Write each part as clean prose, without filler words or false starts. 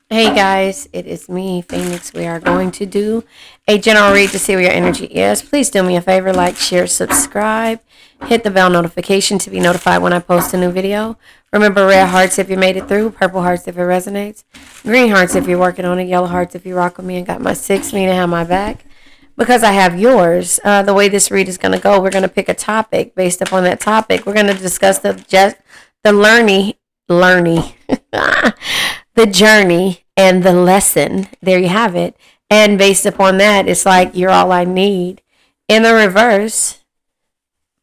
Hey guys, it is me, Phoenix. We are going to do a general read to see where your energy is. Please do me a favor, like, share, subscribe, hit the bell notification to be notified when I post a new video. Remember, red hearts if you made it through, purple hearts if it resonates, green hearts if you're working on it, yellow hearts if you rock with me and got my six, meaning have my back. Because I have yours, the way this read is going to go, we're going to pick a topic. Based upon that topic, we're going to discuss the learning, the journey and the lesson. There you have it. And based upon that, it's like you're all I need. In the reverse,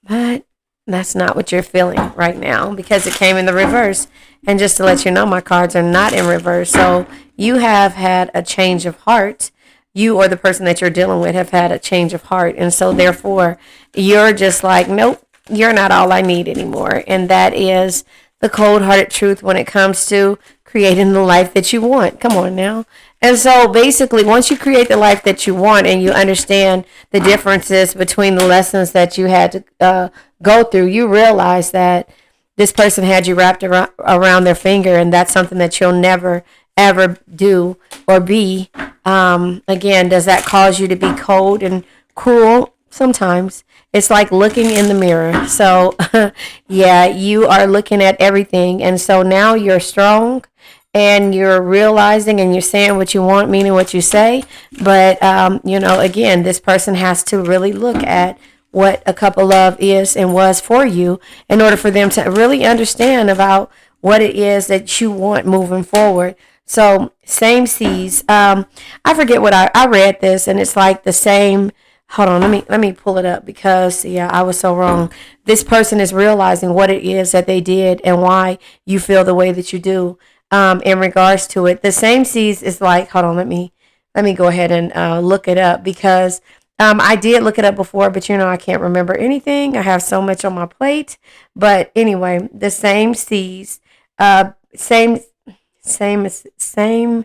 but that's not what you're feeling right now because it came in the reverse. And just to let you know, my cards are not in reverse. So you have had a change of heart. You or the person that you're dealing with have had a change of heart. And so therefore, you're just like, nope, you're not all I need anymore. And that is the cold-hearted truth when it comes to creating the life that you want. Come on now. And so basically, once you create the life that you want and you understand the differences between the lessons that you had to go through, you realize that this person had you wrapped around their finger, and that's something that you'll never, ever do or be. Again, does that cause you to be cold and cruel? Sometimes. It's like looking in the mirror. So, yeah, you are looking at everything. And so now you're strong and you're realizing and you're saying what you want, meaning what you say. But, again, this person has to really look at what a cup of love is and was for you in order for them to really understand about what it is that you want moving forward. So, same seas. I forget what I read this, and it's like the same. Hold on, let me pull it up because I was so wrong. This person is realizing what it is that they did and why you feel the way that you do in regards to it. The same seas is like, hold on, let me go ahead and look it up because I did look it up before, but I can't remember anything. I have so much on my plate. But anyway, the same seas, same same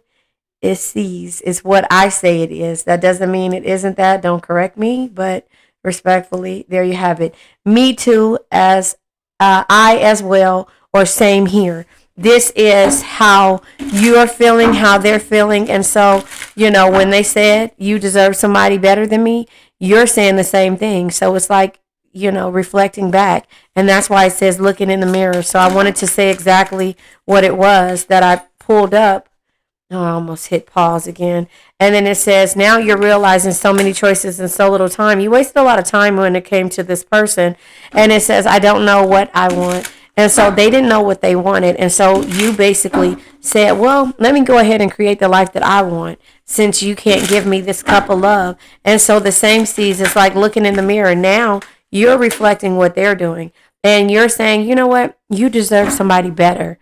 is sees is what I say it is. That doesn't mean it isn't that. Don't correct me, but respectfully, there you have it. Me too, as I as well, or same here. This is how you're feeling, how they're feeling. And so, when they said you deserve somebody better than me, you're saying the same thing. So it's like, reflecting back. And that's why it says looking in the mirror. So I wanted to say exactly what it was that I pulled up. Oh, I almost hit pause again. And then it says, now you're realizing so many choices in so little time. You wasted a lot of time when it came to this person. And it says, I don't know what I want. And so they didn't know what they wanted. And so you basically said, well, let me go ahead and create the life that I want since you can't give me this cup of love. And so the same sees it's like looking in the mirror. Now you're reflecting what they're doing. And you're saying, you know what? You deserve somebody better,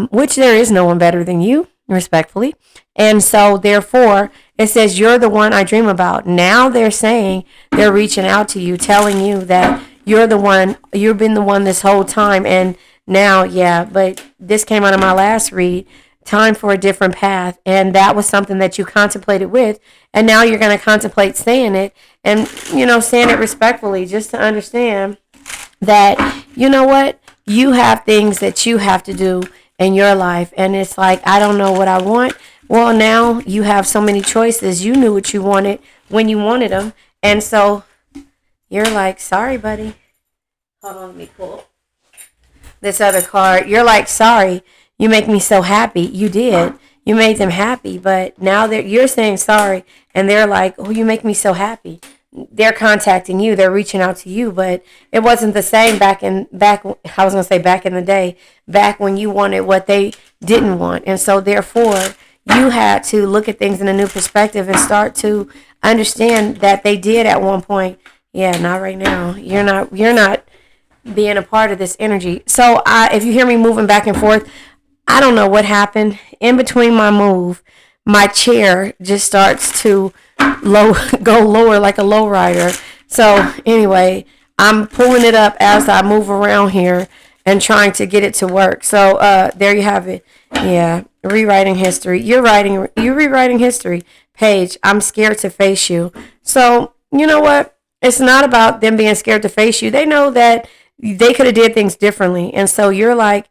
which there is no one better than you, respectfully. And so therefore it says you're the one I dream about. Now they're saying they're reaching out to you, telling you that you're the one, you've been the one this whole time. And now, but this came out of my last read, time for a different path. And that was something that you contemplated with. And now you're going to contemplate saying it and, saying it respectfully, just to understand that, you know what, you have things that you have to do in your life. And it's like, I don't know what I want. Well, now you have so many choices. You knew what you wanted when you wanted them. And so you're like, sorry, buddy. Hold on, let me pull this other card. You're like, sorry, you make me so happy. You did. You made them happy. But now you're saying sorry. And they're like, oh, you make me so happy. They're contacting you. They're reaching out to you. But it wasn't the same back in the day, back when you wanted what they didn't want. And so therefore, you had to look at things in a new perspective and start to understand that they did at one point. Yeah, not right now. You're not being a part of this energy. So if you hear me moving back and forth, I don't know what happened. In between my move, my chair just starts to go lower like a low rider. So anyway, I'm pulling it up as I move around here and trying to get it to work. So there you have it. Yeah, rewriting history. You're rewriting history. Paige, I'm scared to face you. So you know what? It's not about them being scared to face you. They know that they could have did things differently. And so you're like,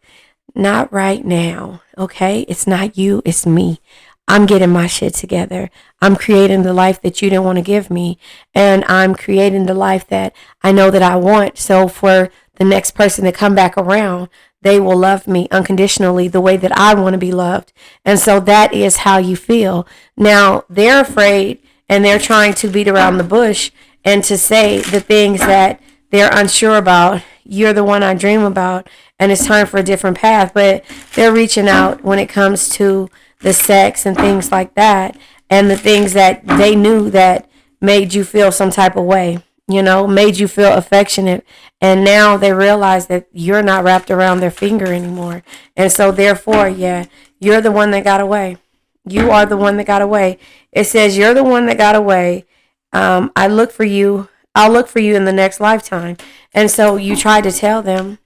Not right now. Okay. It's not you. It's me. I'm getting my shit together. I'm creating the life that you didn't want to give me. And I'm creating the life that I know that I want. So for the next person to come back around, they will love me unconditionally the way that I want to be loved. And so that is how you feel. Now they're afraid and they're trying to beat around the bush and to say the things that they're unsure about. You're the one I dream about, and it's time for a different path. But they're reaching out when it comes to the sex and things like that, and the things that they knew that made you feel some type of way, made you feel affectionate. And now they realize that you're not wrapped around their finger anymore. And so, therefore, yeah, you're the one that got away. You are the one that got away. It says you're the one that got away. I look for you. I'll look for you in the next lifetime. And so you tried to tell them,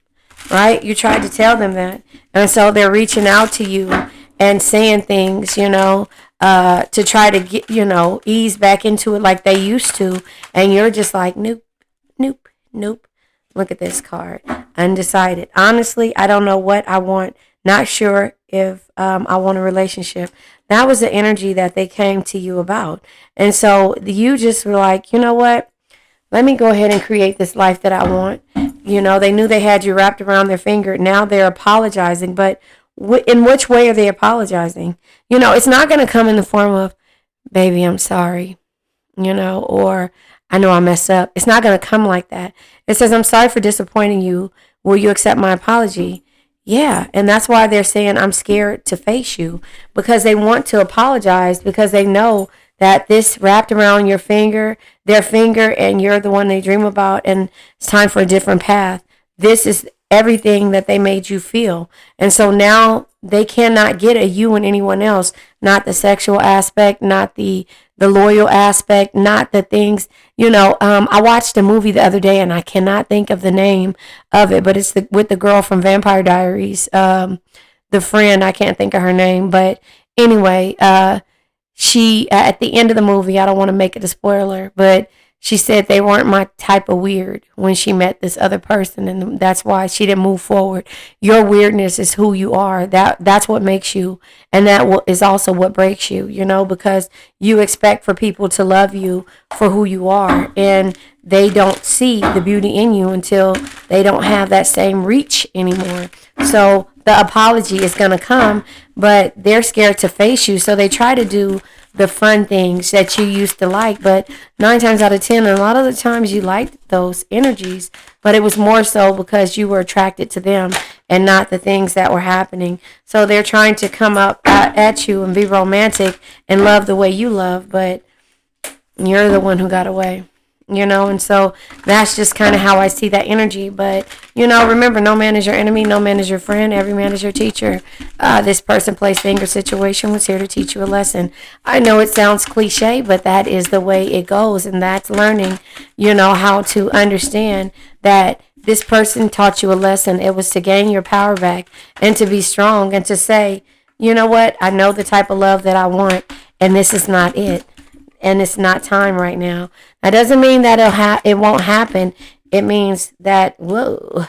right? You tried to tell them that. And so they're reaching out to you and saying things, to try to get, ease back into it like they used to. And you're just like, nope, nope, nope. Look at this card. Undecided. Honestly, I don't know what I want. Not sure if I want a relationship. That was the energy that they came to you about. And so you just were like, you know what? Let me go ahead and create this life that I want. They knew they had you wrapped around their finger. Now they're apologizing. But in which way are they apologizing? It's not going to come in the form of, baby, I'm sorry, or I know I messed up. It's not going to come like that. It says, I'm sorry for disappointing you. Will you accept my apology? Yeah. And that's why they're saying, I'm scared to face you, because they want to apologize, because they know that this wrapped around your finger, their finger, and you're the one they dream about, and it's time for a different path. This is everything that they made you feel. And so now they cannot get a you and anyone else, not the sexual aspect, not the loyal aspect, not the things, I watched a movie the other day and I cannot think of the name of it, but it's with the girl from Vampire Diaries, the friend, I can't think of her name, but anyway, she, at the end of the movie, I don't want to make it a spoiler, but she said they weren't my type of weird when she met this other person, and that's why she didn't move forward. Your weirdness is who you are. That's what makes you, and that is also what breaks you, because you expect for people to love you for who you are, and they don't see the beauty in you until they don't have that same reach anymore. So the apology is going to come, but they're scared to face you, so they try to do the fun things that you used to like, but 9 times out of 10, a lot of the times you liked those energies, but it was more so because you were attracted to them and not the things that were happening. So they're trying to come up at you and be romantic and love the way you love, but you're the one who got away. And so that's just kind of how I see that energy. But, remember, no man is your enemy, no man is your friend, every man is your teacher. This person, place, thing, or situation was here to teach you a lesson. I know it sounds cliche, but that is the way it goes. And that's learning, how to understand that this person taught you a lesson. It was to gain your power back and to be strong and to say, you know what, I know the type of love that I want, and this is not it. And it's not time right now. That doesn't mean that it won't happen. It means that, whoa,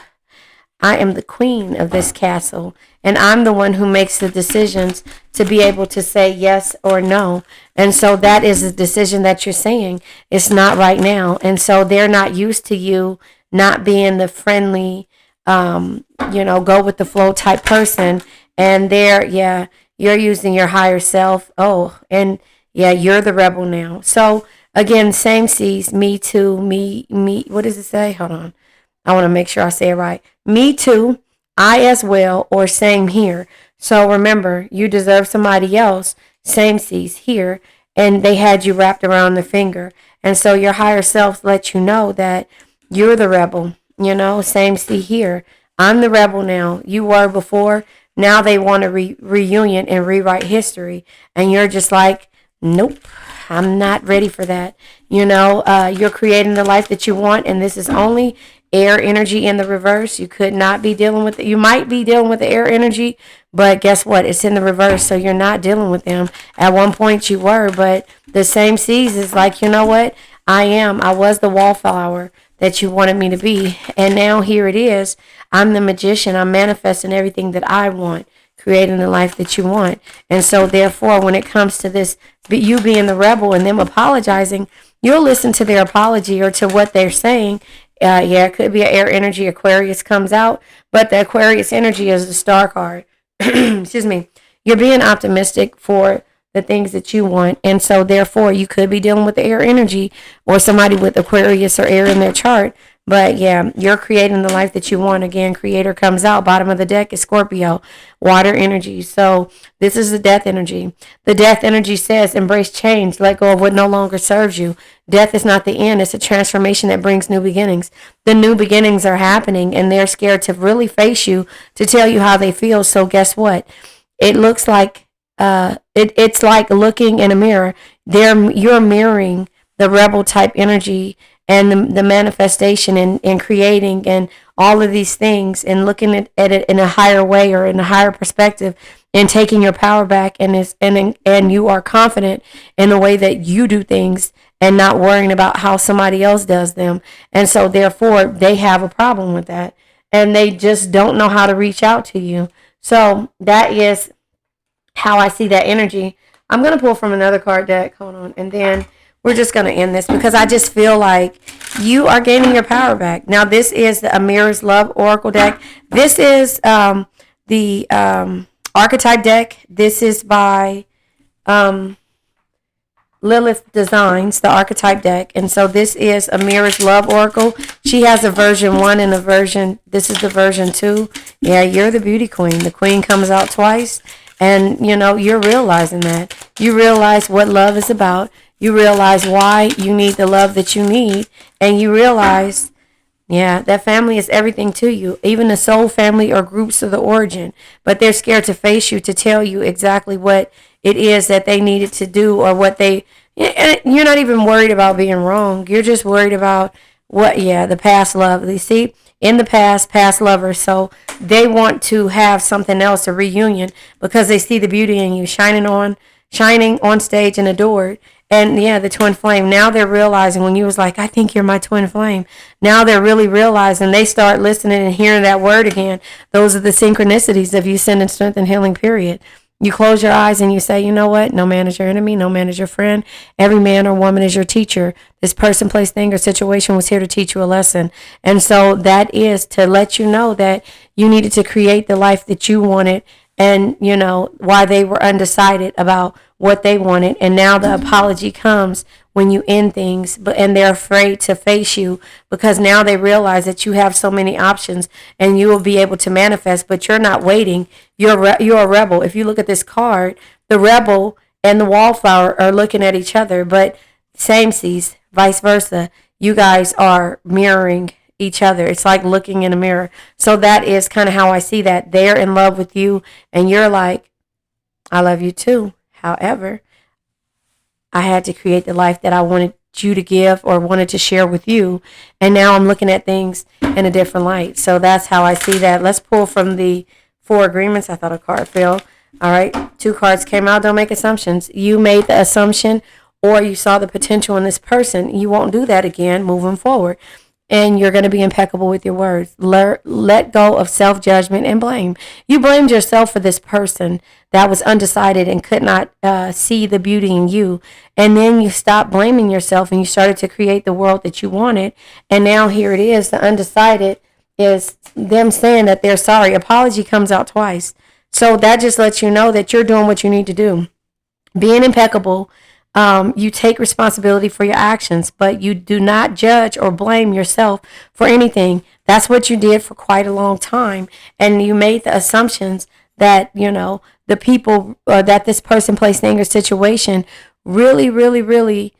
I am the queen of this castle, and I'm the one who makes the decisions to be able to say yes or no. And so that is the decision that you're saying. It's not right now. And so they're not used to you not being the friendly, go with the flow type person. And you're using your higher self. Oh, and yeah, you're the rebel now. So again, same seas, me too, me. What does it say? Hold on. I want to make sure I say it right. Me too, I as well, or same here. So remember, you deserve somebody else, same seas here, and they had you wrapped around the finger. And so your higher self lets you know that you're the rebel, same sea here. I'm the rebel now. You were before. Now they want a reunion and rewrite history. And you're just like, nope, I'm not ready for that. You're creating the life that you want, and this is only air energy in the reverse. You could not be dealing with it. You might be dealing with the air energy, but guess what? It's in the reverse, so you're not dealing with them. At one point you were, but the same seas is like, you know what? I was the wallflower. that you wanted me to be. And now here it is. I'm the magician. I'm manifesting everything that I want, creating the life that you want. And so therefore, when it comes to this, you being the rebel and them apologizing, you'll listen to their apology or to what they're saying. Yeah, it could be an air energy. Aquarius comes out, but the Aquarius energy is the star card. Excuse me. You're being optimistic for the things that you want. And so therefore you could be dealing with the air energy or somebody with Aquarius or air in their chart. But yeah, you're creating the life that you want. Again, creator comes out. Bottom of the deck is Scorpio, water energy. So this is the death energy. The death energy says embrace change. Let go of what no longer serves you. Death is not the end. It's a transformation that brings new beginnings. The new beginnings are happening and they're scared to really face you to tell you how they feel. So guess what? It looks like it's like looking in a mirror. You're mirroring the rebel type energy and the manifestation and creating and all of these things and looking at it in a higher way or in a higher perspective and taking your power back and you are confident in the way that you do things and not worrying about how somebody else does them. And so therefore they have a problem with that and they just don't know how to reach out to you. So that is how I see that energy. I'm going to pull from another card deck. Hold on. And then we're just going to end this because I just feel like you are gaining your power back. Now, this is the Amira's Love Oracle deck. This is the Archetype deck. This is by Lilith Designs, the Archetype deck. And so this is Amira's Love Oracle. She has a version 1 and this is the version 2. Yeah, you're the beauty queen. The queen comes out twice. And, you're realizing that. You realize what love is about. You realize why you need the love that you need. And you realize, that family is everything to you. Even the soul family or groups of the origin. But they're scared to face you to tell you exactly what it is that they needed to do or what they... You're not even worried about being wrong. You're just worried about the past love. You see? In the past lovers. So they want to have something else, a reunion, because they see the beauty in you shining on stage and adored. And the twin flame. Now they're realizing when you was like, I think you're my twin flame. Now they're really realizing they start listening and hearing that word again. Those are the synchronicities of you sending strength and healing, period. You close your eyes and you say, you know what? No man is your enemy. No man is your friend. Every man or woman is your teacher. This person, place, thing, or situation was here to teach you a lesson. And so that is to let you know that you needed to create the life that you wanted and, why they were undecided about what they wanted. And now the apology comes when you end things, and they're afraid to face you because now they realize that you have so many options and you will be able to manifest, but you're not waiting. You're a rebel. If you look at this card, the rebel and the wallflower are looking at each other, but same sees, vice versa. You guys are mirroring each other. It's like looking in a mirror. So that is kind of how I see that. They're in love with you and you're like, I love you too. However, I had to create the life that I wanted you to give or wanted to share with you. And now I'm looking at things in a different light. So that's how I see that. Let's pull from the 4 agreements. I thought a card fell. All right. 2 cards came out. Don't make assumptions. You made the assumption or you saw the potential in this person. You won't do that again moving forward. And you're going to be impeccable with your words. Let go of self-judgment and blame. You blamed yourself for this person that was undecided and could not see the beauty in you. And then you stopped blaming yourself and you started to create the world that you wanted. And now here it is. The undecided is them saying that they're sorry. Apology comes out twice. So that just lets you know that you're doing what you need to do. Being impeccable. You take responsibility for your actions, but you do not judge or blame yourself for anything. That's what you did for quite a long time. And you made the assumptions that, the people that this person, place, thing, or situation really, really, really,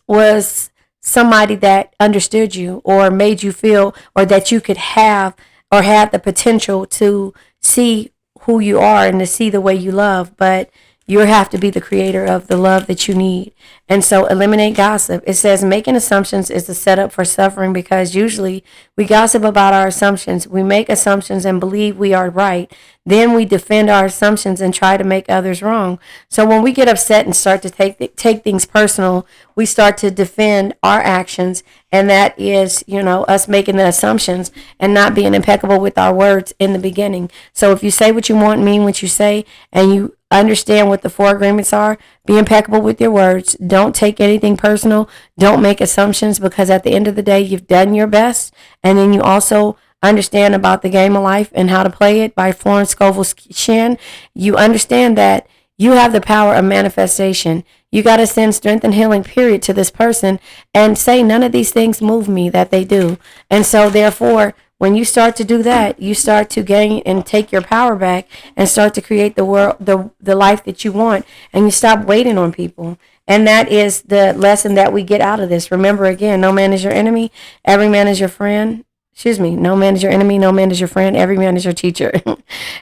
was somebody that understood you or made you feel or that you could have or had the potential to see who you are and to see the way you love. But you have to be the creator of the love that you need. And so eliminate gossip. It says making assumptions is a setup for suffering because usually we gossip about our assumptions. We make assumptions and believe we are right. then we defend our assumptions and try to make others wrong. So when we get upset and start to take things personal, we start to defend our actions, and that is, us making the assumptions and not being impeccable with our words in the beginning. So if you say what you want, mean what you say, and you understand what the four agreements are, be impeccable with your words. Don't take anything personal. Don't make assumptions, because at the end of the day, you've done your best. And then you also understand about the game of life and how to play it by Florence Scovel Shinn. You understand that you have the power of manifestation. You got to send strength and healing, period, to this person and say, none of these things move me, that they do. And so therefore, when you start to do that, you start to gain and take your power back and start to create the world, the life that you want, and you stop waiting on people. And that is the lesson that we get out of this. Remember, again, no man is your enemy. Every man is your friend. No man is your enemy. No man is your friend. Every man is your teacher.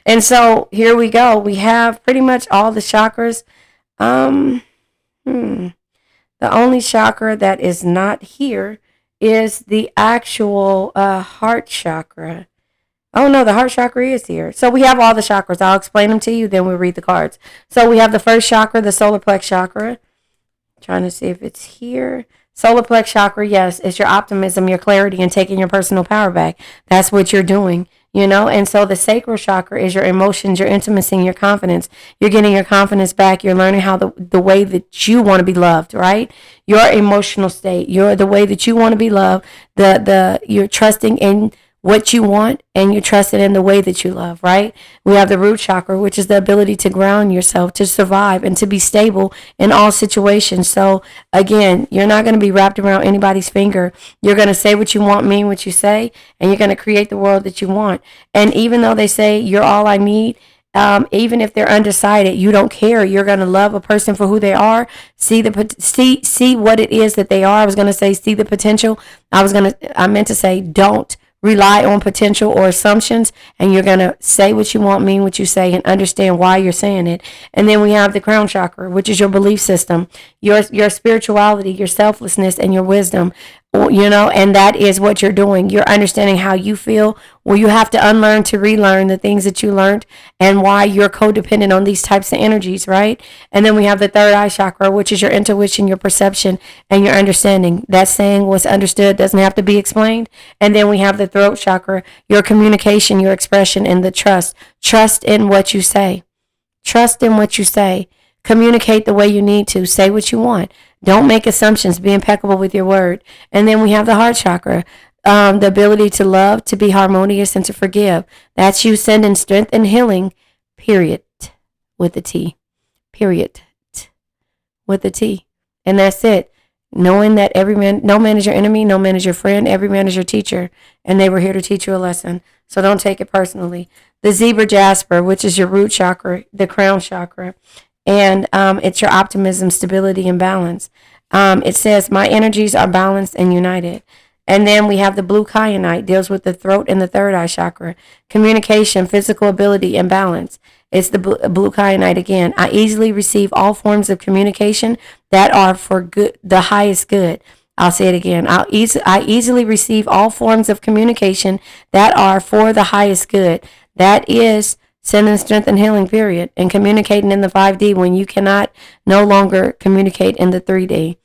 And so here we go. We have pretty much all the chakras. The only chakra that is not here is the actual heart chakra. Oh no, the heart chakra is here. So we have all the chakras. I'll explain them to you, then we'll read the cards. So we have the first chakra, the solar plex chakra. Trying to see if it's here. Solar plex chakra, yes, it's your optimism, your clarity, and taking your personal power back. That's what you're doing, And so the sacral chakra is your emotions, your intimacy, and your confidence. You're getting your confidence back. You're learning how the way that you want to be loved, right? Your emotional state, the way that you want to be loved. You're trusting in what you want, and you trust it in the way that you love, right? We have the root chakra, which is the ability to ground yourself, to survive, and to be stable in all situations. So again, you're not going to be wrapped around anybody's finger. You're going to say what you want, mean what you say, and you're going to create the world that you want. And even though they say you're all I need, even if they're undecided, you don't care. You're going to love a person for who they are. See what it is that they are. I was going to say see the potential. I meant to say don't rely on potential or assumptions, and you're going to say what you want, mean what you say, and understand why you're saying it. And then we have the crown chakra, which is your belief system, your spirituality, your selflessness, and your wisdom. And that is what you're doing. You're understanding how you feel. Well, you have to unlearn to relearn the things that you learned and why you're codependent on these types of energies, right? And then we have the third eye chakra, which is your intuition, your perception, and your understanding. That's saying what's understood doesn't have to be explained. And then we have the throat chakra, your communication, your expression, and the trust. Trust in what you say. Trust in what you say. Communicate the way you need to. Say what you want. Don't make assumptions. Be impeccable with your word. And then we have the heart chakra, the ability to love, to be harmonious, and to forgive. That's you sending strength and healing, period, with the T. Period, with the T. And that's it. Knowing that no man is your enemy, no man is your friend, every man is your teacher. And they were here to teach you a lesson. So don't take it personally. The zebra jasper, which is your root chakra, the crown chakra. And it's your optimism, stability, and balance. It says, my energies are balanced and united. And then we have the blue kyanite, deals with the throat and the third eye chakra. Communication, physical ability, and balance. It's the blue kyanite again. I easily receive all forms of communication that are for good, the highest good. I'll say it again. I easily receive all forms of communication that are for the highest good. That is sending strength and healing, period, and communicating in the 5D when you cannot no longer communicate in the 3D.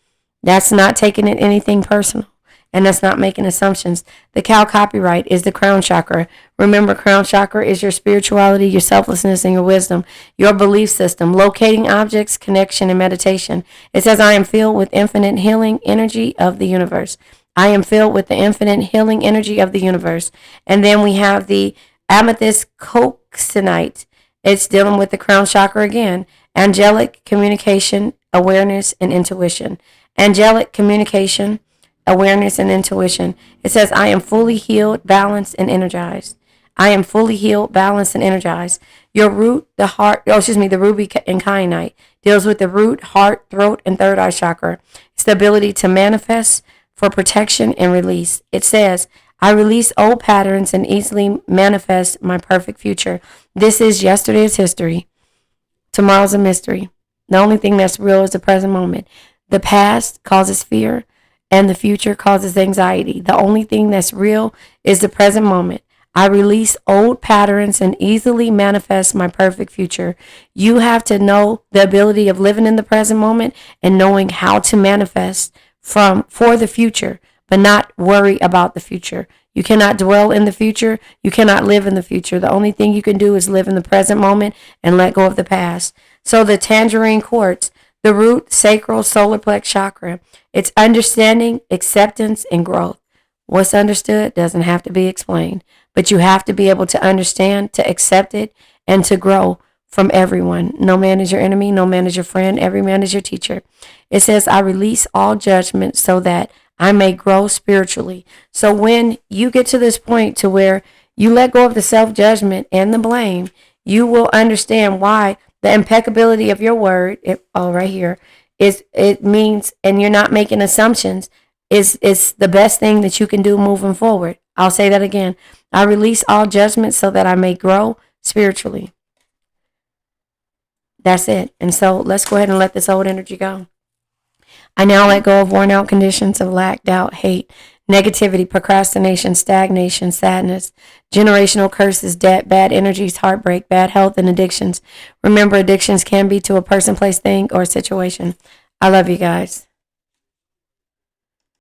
That's not taking it anything personal, and that's not making assumptions. The cow copyright is the crown chakra. Remember, crown chakra is your spirituality, your selflessness, and your wisdom, your belief system, locating objects, connection, and meditation. It says, I am filled with infinite healing energy of the universe. I am filled with the infinite healing energy of the universe. And then we have the amethyst coxinite. It's dealing with the crown chakra again. Angelic communication, awareness, and intuition. Angelic communication, awareness, and intuition. It says, I am fully healed, balanced, and energized. I am fully healed, balanced, and energized. Your root, the ruby and kyanite deals with the root, heart, throat, and third eye chakra. It's the ability to manifest for protection and release. It says, I release old patterns and easily manifest my perfect future. This is yesterday's history. Tomorrow's a mystery. The only thing that's real is the present moment. The past causes fear, and the future causes anxiety. The only thing that's real is the present moment. I release old patterns and easily manifest my perfect future. You have to know the ability of living in the present moment and knowing how to manifest for the future, but not worry about the future. You cannot dwell in the future. You cannot live in the future. The only thing you can do is live in the present moment and let go of the past. So the tangerine quartz, the root, sacral, solar plex chakra, it's understanding, acceptance, and growth. What's understood doesn't have to be explained, but you have to be able to understand, to accept it, and to grow from everyone. No man is your enemy. No man is your friend. Every man is your teacher. It says, I release all judgment so that I may grow spiritually. So when you get to this point to where you let go of the self-judgment and the blame, you will understand why the impeccability of your word, right here, it means, and you're not making assumptions, is the best thing that you can do moving forward. I'll say that again. I release all judgment so that I may grow spiritually. That's it. And so let's go ahead and let this old energy go. I now let go of worn out conditions of lack, doubt, hate, negativity, procrastination, stagnation, sadness, generational curses, debt, bad energies, heartbreak, bad health, and addictions. Remember, addictions can be to a person, place, thing, or situation. I love you guys.